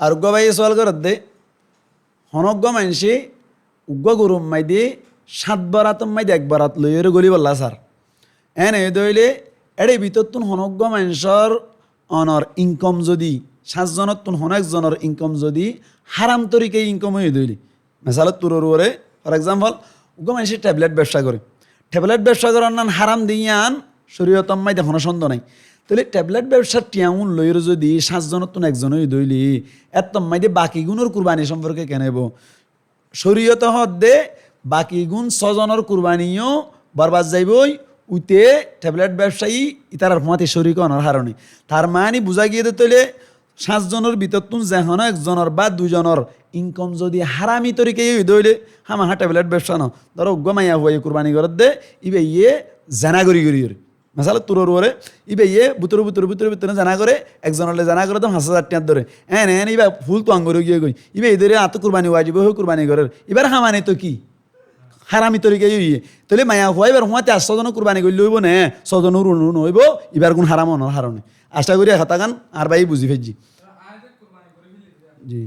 আর উগ্র ভাই সওয়াল করত দে হনজ্ঞ মানুষে উগ্র গরুম মাই দিয়ে 7 বরাত মাই এক বরাত লইয়ের গলি বললা স্যার এনে দইলে এড়ে ভিতর তুন হনজ্ঞ মানুষের অনর ইনকম যদি 7 জনের তুন হন একজনের ইনকম যদি হারাম তরিকে ইনকম হয়ে দইলি মেসালত তুরর ওরে ফর এক্সাম্পল উগ্র মানুষের ট্যাবলেট ব্যবসা করে ট্যাবলেট ব্যবসা করার নান হারাম দিয়ান শরীয়তম মাই দেখো সন্দেহ নাই তাহলে ট্যাবলেট ব্যবসার টিয়াউন লইয়ের যদি 7 জনের তুন একজনই দইলি এত মাইদে বাকি গুণের কুরবানি সম্পর্কে কেনেব শরীয়ত হদ্দে বাকি গুণ 6 জনের কুরবানিও বরবাদ যাইবই উইতে ট্যাবলেট ব্যবসায়ী ইতার মতে শরীক অনার হারণে তার মানে বুঝা গিয়ে দিতে 7 জনের ভিতর তুন যেন একজনের বা 2 জনের ইনকম যদি হারামি তরিকে দইলে হামা ট্যাবলেট ব্যবসা ন ধরো গমাইয়া হুয়াই কুরবানি করত দে ইবে ইয়ে জানা করি মাসালে তুরর ওরে ইবে ইয়ে বুতরে জানা করে একজনের জানা করে তো 5,000 টাকা ধরে এন ইবা ফুল তো আঙ্গুরে গিয়ে গই ইবে এদের আত কুরবানি ওয়াজিব হয়ে কুরবানি করার এবার হামানে তো কি হারামি তরিকে ইয়ে তাহলে মায়া হুয়া এবার হুয়াতে 800 জন কুরবানি করলে হইব না 6 জন রুন হইব এবার কোন হারাম অনার হারণে আশা করি হতাগান আর ভাই বুঝি ফেলছি জি